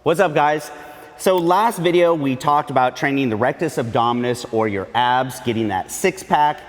What's up, guys? So last video we talked about training the rectus abdominis, or your abs, getting that six-pack.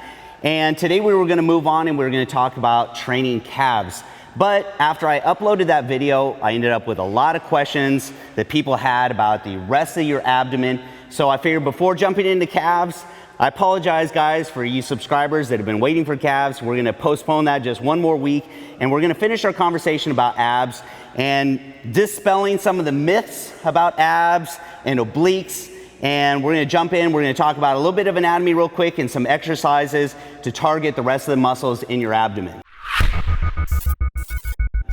And today we were going to move on and we were going to talk about training calves. But after I uploaded that video, I ended up with a lot of questions that people had about the rest of your abdomen. So I figured before jumping into calves, I apologize, guys, for you subscribers that have been waiting for calves. We're going to postpone that just one more week, and we're going to finish our conversation about abs and dispelling some of the myths about abs and obliques. And we're going to jump in. We're going to talk about a little bit of anatomy real quick and some exercises to target the rest of the muscles in your abdomen.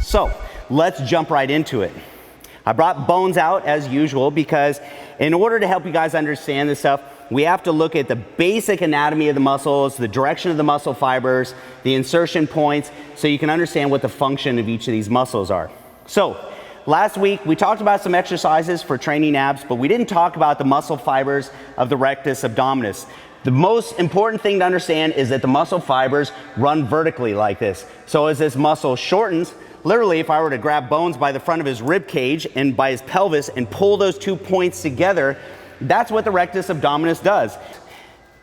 So let's jump right into it. I brought bones out as usual because in order to help you guys understand this stuff, we have to look at the basic anatomy of the muscles, the direction of the muscle fibers, the insertion points, so you can understand what the function of each of these muscles are. So last week we talked about some exercises for training abs, but we didn't talk about the muscle fibers of the rectus abdominis. The most important thing to understand is that the muscle fibers run vertically like this. So as this muscle shortens, literally, if I were to grab bones by the front of his rib cage and by his pelvis and pull those 2 points together, that's what the rectus abdominis does.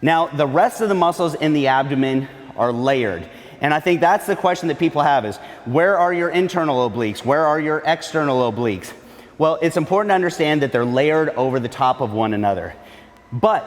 Now, the rest of the muscles in the abdomen are layered. And I think that's the question that people have is, where are your internal obliques? Where are your external obliques? Well, it's important to understand that they're layered over the top of one another. But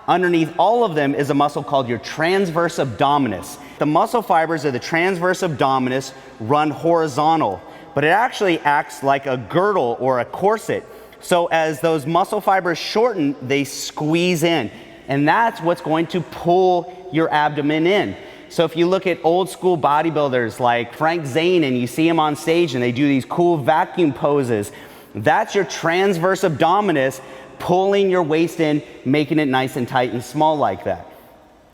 underneath all of them is a muscle called your transverse abdominis. The muscle fibers of the transverse abdominis run horizontal, but it actually acts like a girdle or a corset. So as those muscle fibers shorten, they squeeze in, and that's what's going to pull your abdomen in. So if you look at old school bodybuilders like Frank Zane and you see him on stage and they do these cool vacuum poses, that's your transverse abdominis pulling your waist in, making it nice and tight and small like that.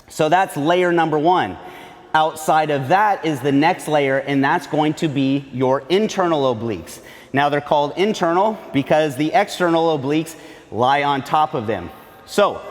So that's layer number one. Outside of that is the next layer, and that's going to be your internal obliques. Now they're called internal because the external obliques lie on top of them. So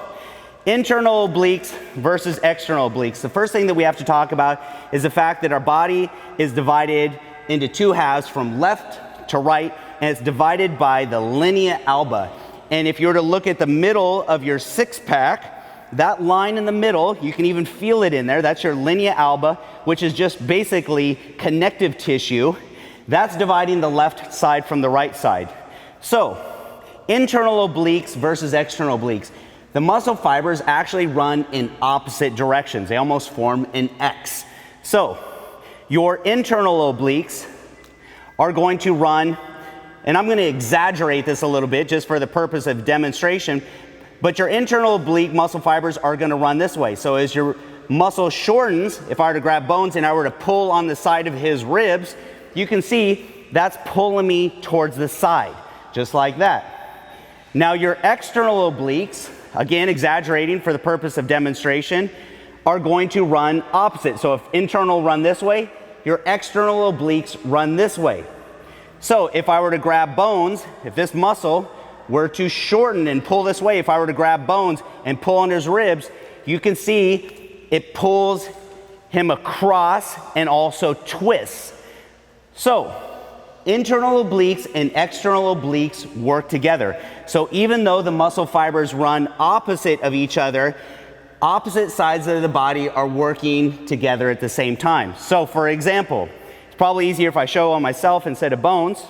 internal obliques versus external obliques. The first thing that we have to talk about is the fact that our body is divided into two halves from left to right, and it's divided by the linea alba. And if you were to look at the middle of your six-pack, that line in the middle, you can even feel it in there. That's your linea alba, which is just basically connective tissue. That's dividing the left side from the right side. So, internal obliques versus external obliques. The muscle fibers actually run in opposite directions. They almost form an X. So, your internal obliques are going to run, and I'm going to exaggerate this a little bit just for the purpose of demonstration, but your internal oblique muscle fibers are going to run this way. So as your muscle shortens, if I were to grab bones and I were to pull on the side of his ribs, you can see that's pulling me towards the side, just like that. Now your external obliques, again exaggerating for the purpose of demonstration, are going to run opposite. So if internal run this way, your external obliques run this way. So if I were to grab bones, if this muscle were to shorten and pull this way, if I were to grab bones and pull on his ribs, you can see it pulls him across and also twists. So internal obliques and external obliques work together. So even though the muscle fibers run opposite of each other, opposite sides of the body are working together at the same time. So for example, it's probably easier if I show on myself instead of bones.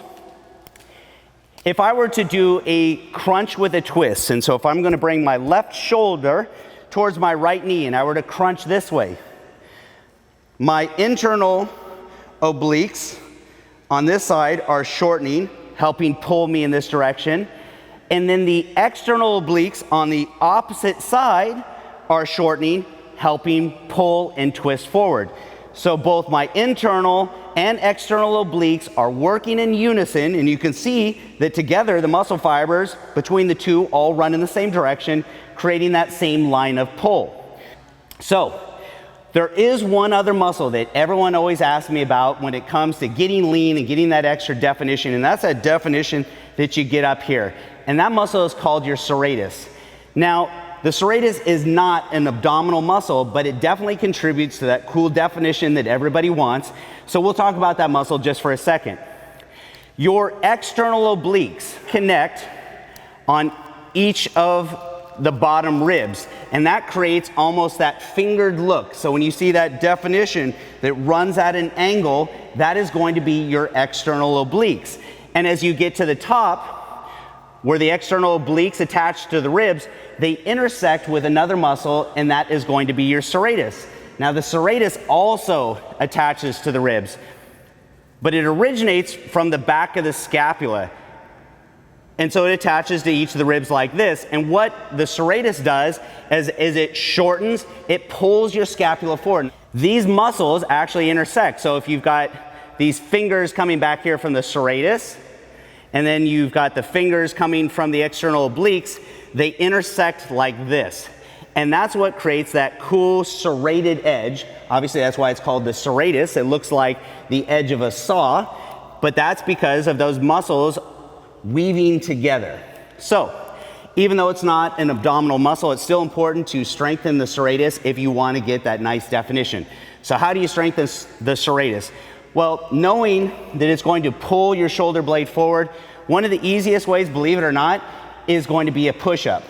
If I were to do a crunch with a twist, and so if I'm going to bring my left shoulder towards my right knee and I were to crunch this way, my internal obliques on this side are shortening, helping pull me in this direction, and then the external obliques on the opposite side are shortening, helping pull and twist forward. So both my internal and external obliques are working in unison, and you can see that together the muscle fibers between the two all run in the same direction, creating that same line of pull. So there is one other muscle that everyone always asks me about when it comes to getting lean and getting that extra definition, and that's that definition that you get up here. And that muscle is called your serratus. Now, the serratus is not an abdominal muscle, but it definitely contributes to that cool definition that everybody wants. So we'll talk about that muscle just for a second. Your external obliques connect on each of the bottom ribs, and that creates almost that fingered look. So when you see that definition that runs at an angle, that is going to be your external obliques. And as you get to the top, where the external obliques attach to the ribs, they intersect with another muscle, and that is going to be your serratus. Now the serratus also attaches to the ribs, but it originates from the back of the scapula. And so it attaches to each of the ribs like this. And what the serratus does is it shortens, it pulls your scapula forward. These muscles actually intersect. So if you've got these fingers coming back here from the serratus, and then you've got the fingers coming from the external obliques, they intersect like this. And that's what creates that cool serrated edge. Obviously, that's why it's called the serratus. It looks like the edge of a saw, but that's because of those muscles weaving together. So, even though it's not an abdominal muscle, it's still important to strengthen the serratus if you want to get that nice definition. So how do you strengthen the serratus? Well, knowing that it's going to pull your shoulder blade forward, one of the easiest ways, believe it or not, is going to be a push-up.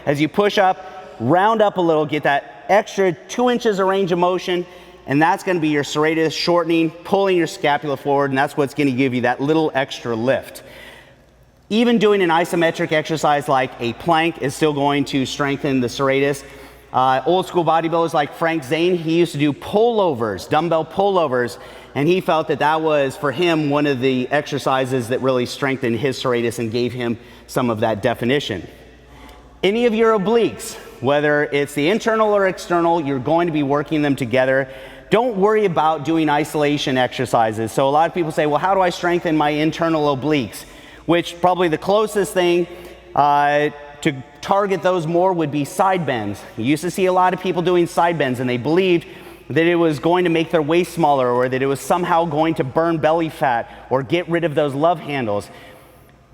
As you push up, round up a little, get that extra 2 inches of range of motion, and that's going to be your serratus shortening, pulling your scapula forward, and that's what's going to give you that little extra lift. Even doing an isometric exercise like a plank is still going to strengthen the serratus. Old school bodybuilders like Frank Zane, he used to do pullovers, dumbbell pullovers, and he felt that that was, for him, one of the exercises that really strengthened his serratus and gave him some of that definition. Any of your obliques, whether it's the internal or external, you're going to be working them together. Don't worry about doing isolation exercises. So a lot of people say, well, how do I strengthen my internal obliques? Which probably the closest thing to target those more would be side bends. You used to see a lot of people doing side bends, and they believed that it was going to make their waist smaller, or that it was somehow going to burn belly fat or get rid of those love handles.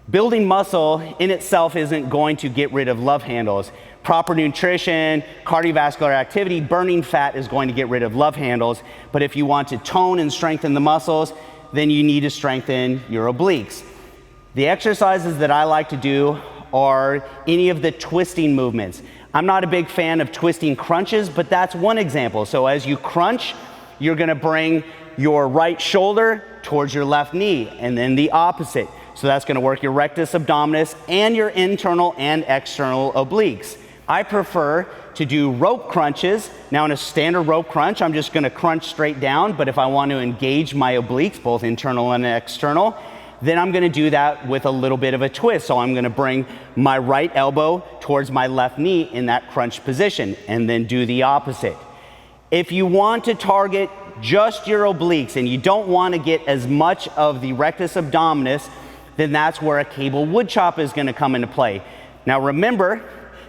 Building muscle in itself isn't going to get rid of love handles. Proper nutrition, cardiovascular activity, burning fat is going to get rid of love handles. But if you want to tone and strengthen the muscles, then you need to strengthen your obliques. The exercises that I like to do are any of the twisting movements. I'm not a big fan of twisting crunches, but that's one example. So as you crunch, you're gonna bring your right shoulder towards your left knee, and then the opposite. So that's gonna work your rectus abdominis and your internal and external obliques. I prefer to do rope crunches. Now in a standard rope crunch, I'm just gonna crunch straight down, but if I want to engage my obliques, both internal and external, then I'm gonna do that with a little bit of a twist. So I'm gonna bring my right elbow towards my left knee in that crunch position, and then do the opposite. If you want to target just your obliques and you don't wanna get as much of the rectus abdominis, then that's where a cable wood chop is gonna come into play. Now remember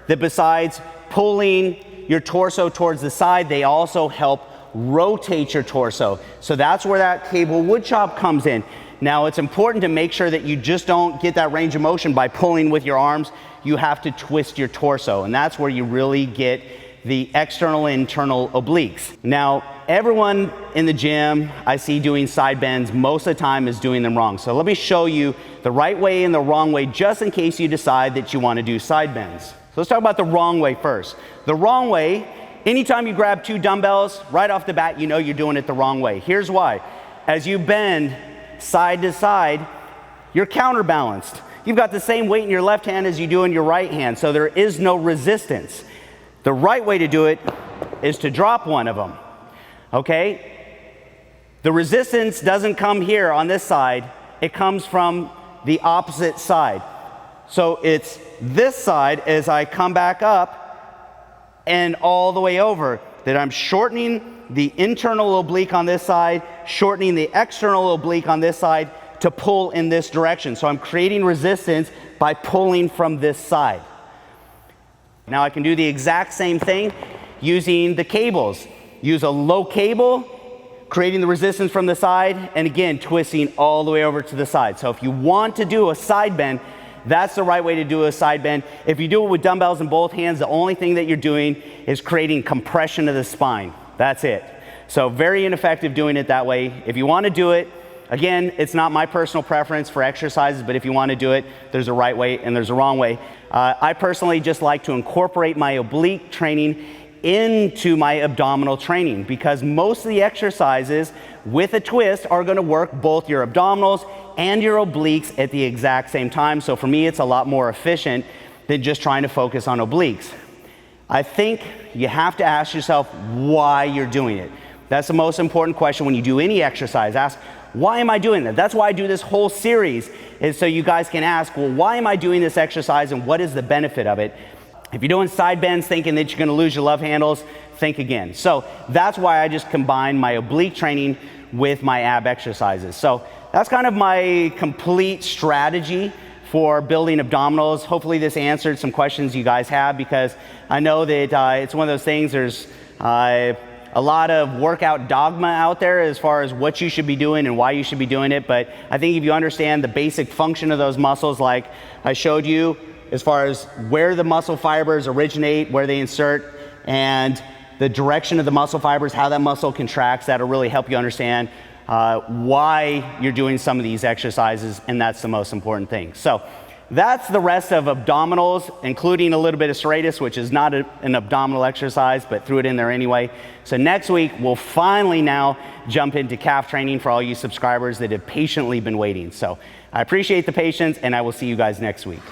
that besides pulling your torso towards the side, they also help rotate your torso. So that's where that cable wood chop comes in. Now it's important to make sure that you just don't get that range of motion by pulling with your arms. You have to twist your torso, and that's where you really get the external and internal obliques. Now, everyone in the gym I see doing side bends most of the time is doing them wrong. So let me show you the right way and the wrong way, just in case you decide that you want to do side bends. So let's talk about the wrong way first. The wrong way, anytime you grab 2 dumbbells, right off the bat, you know you're doing it the wrong way. Here's why. As you bend side to side, you're counterbalanced. You've got the same weight in your left hand as you do in your right hand, so there is no resistance. The right way to do it is to drop one of them, okay? The resistance doesn't come here on this side, it comes from the opposite side. So it's this side as I come back up and all the way over, that I'm shortening the internal oblique on this side, shortening the external oblique on this side to pull in this direction. So I'm creating resistance by pulling from this side. Now I can do the exact same thing using the cables. Use a low cable, creating the resistance from the side, and again, twisting all the way over to the side. So if you want to do a side bend, that's the right way to do a side bend. If you do it with dumbbells in both hands, the only thing that you're doing is creating compression of the spine. That's it. So very ineffective doing it that way. If you want to do it Again, it's not my personal preference for exercises, but if you want to do it, there's a right way and there's a wrong way. I personally just like to incorporate my oblique training into my abdominal training, because most of the exercises with a twist are going to work both your abdominals and your obliques at the exact same time. So for me, it's a lot more efficient than just trying to focus on obliques. I think you have to ask yourself why you're doing it. That's the most important question when you do any exercise. Ask, why am I doing that? That's why I do this whole series, is so you guys can ask, well, why am I doing this exercise and what is the benefit of it? If you're doing side bends thinking that you're going to lose your love handles, think again. So that's why I just combine my oblique training with my ab exercises. So that's kind of my complete strategy for building abdominals. Hopefully this answered some questions you guys have, because I know that it's one of those things, there's a lot of workout dogma out there as far as what you should be doing and why you should be doing it. But I think if you understand the basic function of those muscles, like I showed you, as far as where the muscle fibers originate, where they insert, and the direction of the muscle fibers, how that muscle contracts, that'll really help you understand why you're doing some of these exercises, and that's the most important thing. So that's the rest of abdominals, including a little bit of serratus, which is not an abdominal exercise, but threw it in there anyway. So next week, we'll finally now jump into calf training for all you subscribers that have patiently been waiting. So I appreciate the patience, and I will see you guys next week.